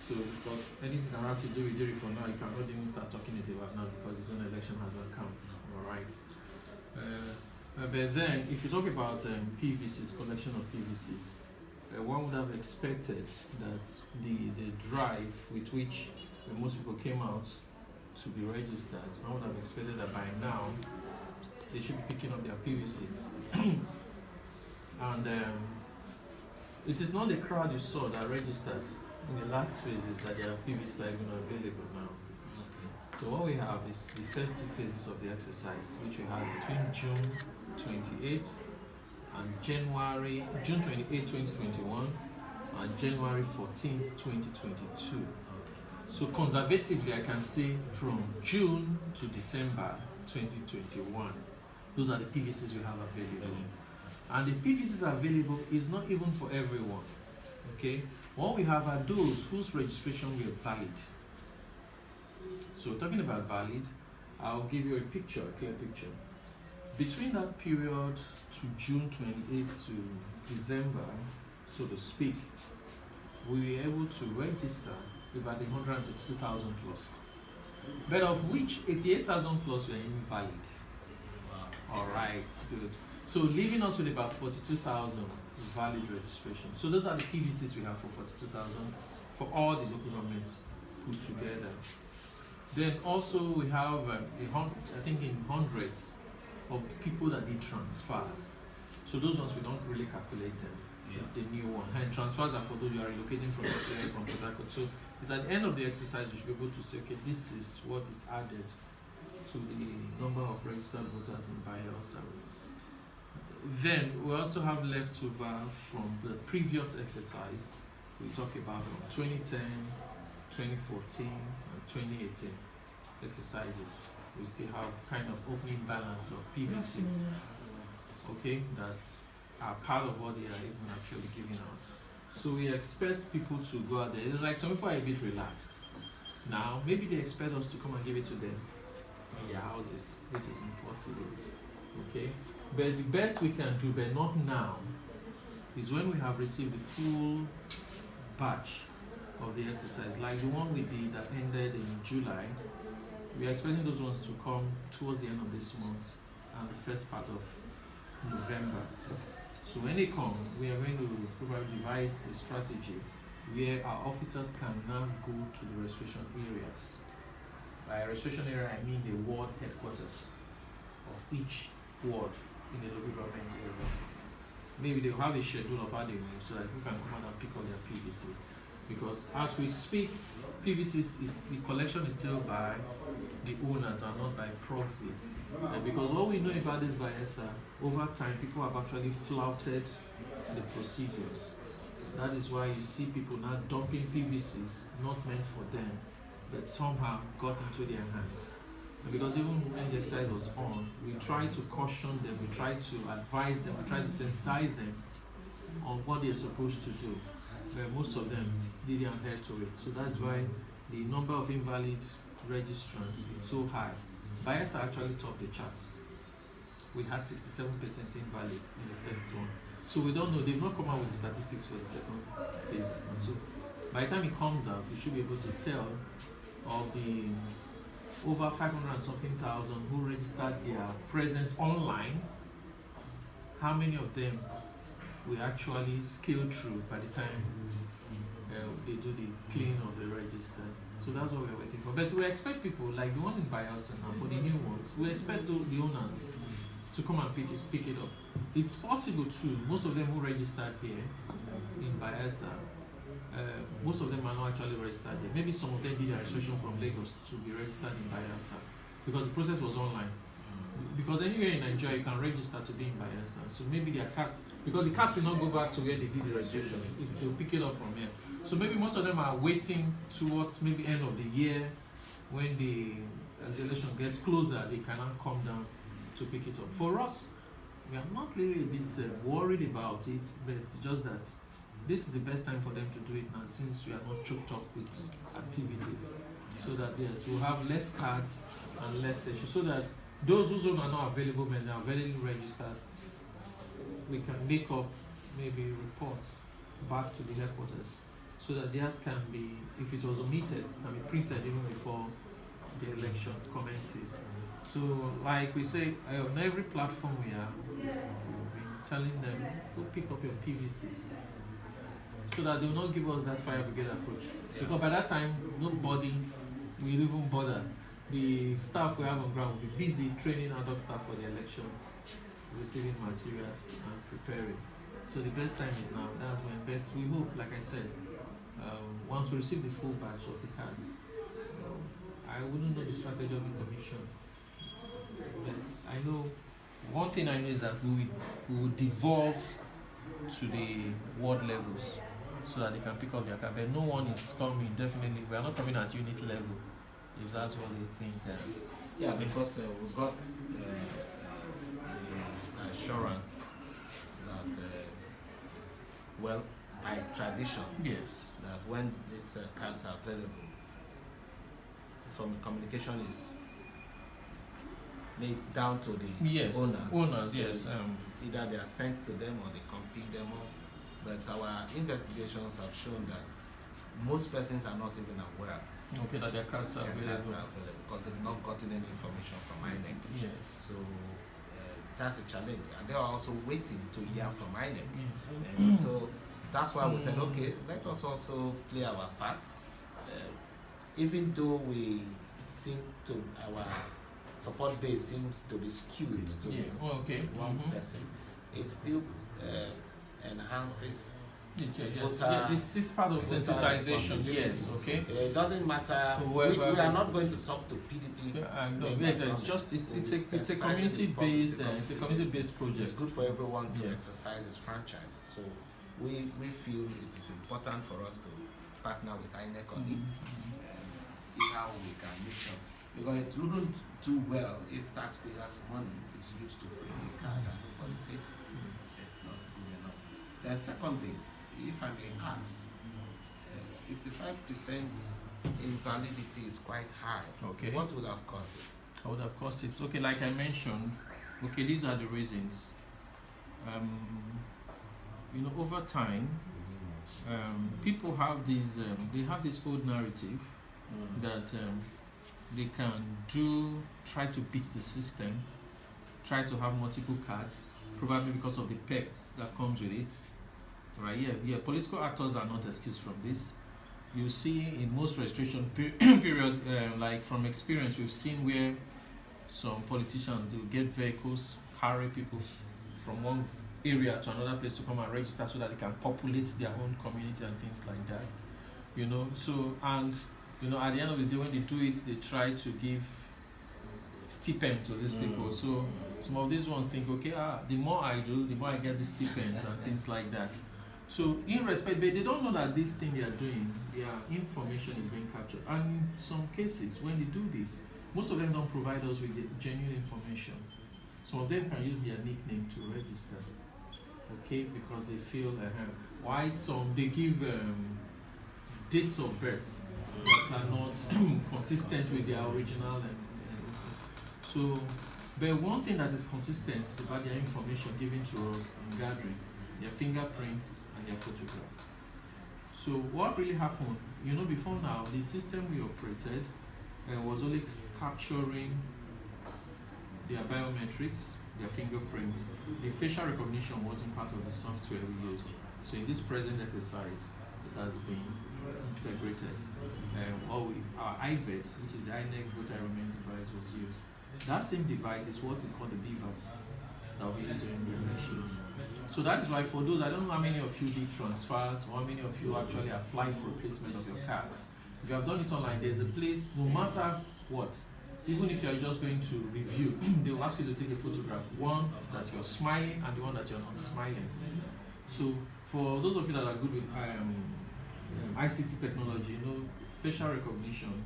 So because anything that has to do with Diri for now, you cannot even start talking it about now because his own election has not come. All right. But then, if you talk about PVCs, collection of PVCs, one would have expected that the drive with which most people came out to be registered, one would have expected that by now they should be picking up their PVCs. And it is not the crowd you saw that registered in the last phases that their PVCs are even available now. Okay. So what we have is the first two phases of the exercise, which we had between June 28th and June 28, 2021 and January 14th, 2022. Okay. So conservatively, I can say from June to December 2021, those are the PVCs we have available. And the PVCs available is not even for everyone. Okay? What we have are those whose registration were valid. So talking about valid, I'll give you a picture, a clear picture. Between that period to June 28th to December, so to speak, we were able to register about 132,000 plus, but of which 88,000 plus were invalid. All right, good. So leaving us with about 42,000 valid registration. So those are the PVCs we have for 42,000 for all the local governments put together. Then also we have, I think in hundreds of people that did transfers. So those ones we don't really calculate them. Yeah. It's the new one. And transfers are for those you are relocating from Port Harcourt. So it's at the end of the exercise you should be able to say, okay, this is what is added to the number of registered voters in Bayelsa. Then we also have leftover from the previous exercise. We talk about from 2010, 2014, and 2018 exercises. We still have kind of opening balance of PVCs, okay, that are part of what they are even actually giving out. So we expect people to go out there. It's like some people are a bit relaxed. Now, maybe they expect us to come and give it to them in their houses, which is impossible, okay? But the best we can do, but not now, is when we have received the full batch of the exercise, like the one we did that ended in July. We are expecting those ones to come towards the end of this month and the first part of November. So when they come, we are going to probably devise a strategy where our officers can now go to the registration areas. By registration area, I mean the ward headquarters of each ward in the local government area. Maybe they'll have a schedule of how they move so that people can come out and pick up their PVCs. Because as we speak, PVCs the collection is still by the owners and not by proxy. Because what we know about this Bayelsa, over time people have actually flouted the procedures. That is why you see people now dumping PVCs not meant for them, but somehow got into their hands. And because even when the exercise was on, we tried to caution them, we tried to advise them, we tried to sensitize them on what they're supposed to do. But most of them didn't adhere to it. So that's why the number of invalid registrants is so high. Bayelsa actually topped the chart. We had 67% invalid in the first one. So we don't know, they've not come out with the statistics for the second phases. So by the time it comes out, we should be able to tell of the over 500 and something thousand who registered their presence online, how many of them we actually scale through by the time they do the cleaning of the register. So that's what we're waiting for. But we expect people, like the one in Bayelsa now, for the new ones, we expect the owners to come and pick it up. It's possible too, most of them who registered here in Bayelsa, most of them are not actually registered here. Maybe some of them did their registration from Lagos to be registered in Bayelsa because the process was online. Because anywhere in Nigeria you can register to be in Bayelsa. So maybe their cards, because the cards will not go back to where they did the registration, they'll pick it up from here. So maybe most of them are waiting towards maybe end of the year when the election gets closer, they cannot come down to pick it up. For us, we are not really a bit worried about it, but it's just that this is the best time for them to do it now since we are not choked up with activities. So that yes, we'll have less cards and less sessions, so that those whose own are not available but they are very registered, we can make up maybe reports back to the headquarters so that theirs can be, if it was omitted, can be printed even before the election commences. So, like we say, on every platform we've been telling them, go pick up your PVCs, so that they will not give us that fire brigade approach. Yeah. Because by that time, nobody will even bother. The staff we have on ground will be busy training ad hoc staff for the elections, receiving materials and preparing. So the best time is now. That's when. But we hope, like I said, once we receive the full batch of the cards, I wouldn't know the strategy of the commission. But I know, one thing I know is that we will devolve to the ward levels so that they can pick up their card. But no one is coming, definitely. We are not coming at unit level, if that's what they think. Yeah, because we got the assurance that, well, by tradition, yes, that when these cards are available, from communication is made down to the owners. Owners, so yes. Either they are sent to them or they come pick them up. But our investigations have shown that most persons are not even aware. Okay, that their cards are available. Because they've not gotten any information from INEC. Yes. So that's a challenge. And they are also waiting to hear from INEC. And so that's why we said, okay, let us also play our parts. Even though we seem to, our support base seems to be skewed to one person, it still enhances this is part of sensitization. Yes, okay. It doesn't matter. We are not going to talk to PDP. It's a community-based. It's a community-based project. It's good for everyone to exercise its franchise. So we feel it is important for us to partner with INEC on it and see how we can make sure. Because it wouldn't do well if taxpayers' money is used to print a card and nobody takes it. It's not good enough. Then secondly, if I may ask, 65% invalidity is quite high. Okay. What would have cost it? I would have cost it. Okay, like I mentioned, okay, these are the reasons. Over time, people have these, they have this old narrative that they can try to beat the system, try to have multiple cards, probably because of the perks that comes with it. Right? Yeah. Political actors are not excused from this. You see, in most registration period, like from experience, we've seen where some politicians will get vehicles, carry people from one area to another place to come and register so that they can populate their own community and things like that. So at the end of the day, when they do it, they try to give stipend to these people. So some of these ones think, okay, the more I do, the more I get the stipends and things like that. So in respect, but they don't know that this thing they are doing, their information is being captured. And in some cases, when they do this, most of them don't provide us with the genuine information. Some of them can use their nickname to register, okay, because they feel why some they give dates of birth that are not consistent with their original so. But one thing that is consistent about their information given to us in gathering, their fingerprints and their photograph. So what really happened, before now, the system we operated was only capturing their biometrics, their fingerprints. The facial recognition wasn't part of the software we used. So in this present exercise, it has been integrated. Our IVED, which is the INEC voter enrollment device, was used. That same device is what we call the beavers that we use during the elections. So that is why for those, I don't know how many of you did transfers or how many of you actually applied for replacement of your cards. If you have done it online, there's a place, no matter what, even if you're just going to review, they will ask you to take a photograph, one that you're smiling and the one that you're not smiling. So for those of you that are good with ICT technology, facial recognition,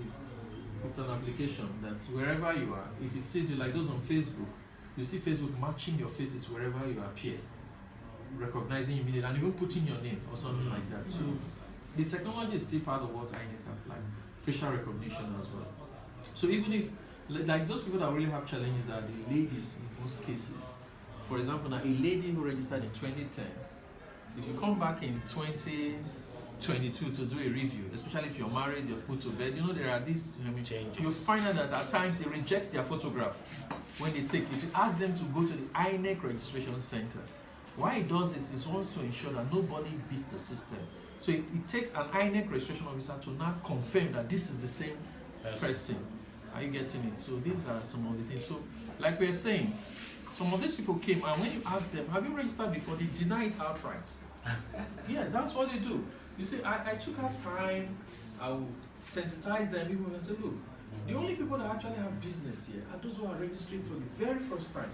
it's an application that wherever you are, if it sees you, like those on Facebook, you see Facebook matching your faces wherever you appear, recognizing you immediately, and even putting your name or something like that. So the technology is still part of what INEC applied, facial recognition as well. So even if, like those people that really have challenges are the ladies in most cases. For example, now a lady who registered in 2010, if you come back in 2020, 22 to do a review, especially if you're married, you're put to bed. You know, there are these Changes. you find out that at times it rejects their photograph when they take it. It asks them to go to the INEC registration center. Why it does this is wants to ensure that nobody beats the system. So it takes an INEC registration officer to now confirm that this is the same person. Are you getting it? So these are some of the things. So like we are saying, some of these people came, and when you ask them, have you registered before, they deny it outright. Yes, that's what they do. You see, I took out time, I will sensitize them even when I say, look, the only people that actually have business here are those who are registering for the very first time.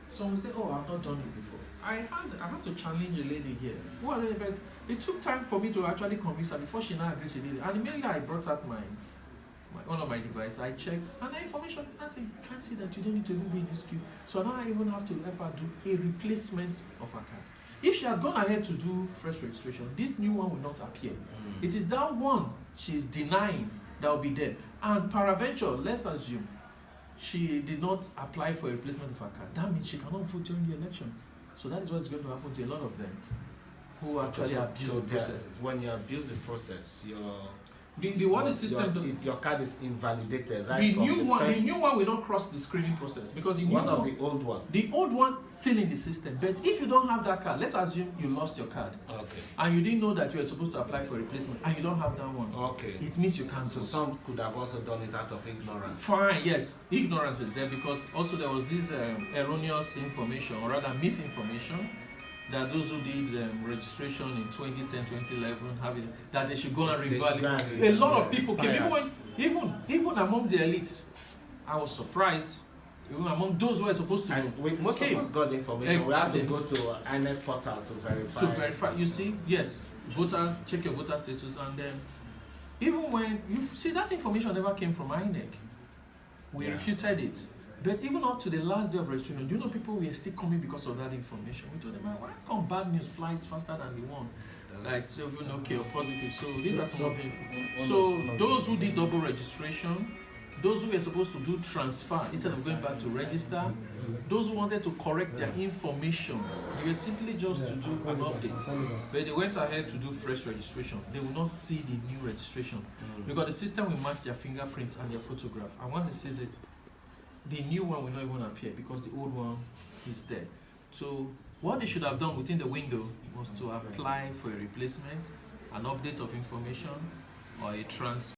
Some will say, oh, I've not done it before. I had to challenge a lady here. Who are they? But it took time for me to actually convince her before she now agreed she did it. And immediately I brought out one of my devices, I checked, and the information, I said, you can't see that you don't need to even be in this queue. So now I even have to help her do a replacement of her card. If she had gone ahead to do fresh registration, this new one will not appear. It is that one she is denying that will be there. And peradventure, let's assume she did not apply for a replacement of her card. That means she cannot vote during the election. So that is what's going to happen to a lot of them who actually abuse the process. When you abuse the process, your card is invalidated, right? The new one will not cross the screening process because the new one, the old one. The old one still in the system. But if you don't have that card, let's assume you lost your card. Okay. And you didn't know that you were supposed to apply for a replacement, and you don't have that one. Okay. It means you can't. So some could have also done it out of ignorance. Fine, yes. Ignorance is there because also there was this erroneous information, or rather misinformation, that those who did registration in 2010, 2011, that they should go and revalidate. A lot of people came, even among the elites. I was surprised. Even among those who were supposed to most of us got the information. Exactly. We had to go to INEC portal to verify. You see, yes, check your voter status, and then even when you see that information never came from INEC, we refuted it. But even up to the last day of registration, do you know people were still coming because of that information? We told them, why come bad news flies faster than the one? Like, so even okay or positive. So these are some of them. So those who did double registration, those who were supposed to do transfer instead of going back to register, those who wanted to correct their information, they were simply just to do an update. But they went ahead to do fresh registration. They will not see the new registration because the system will match their fingerprints and their photograph. And once it sees it, the new one will not even appear because the old one is there. So what they should have done within the window was to apply for a replacement, an update of information, or a transfer.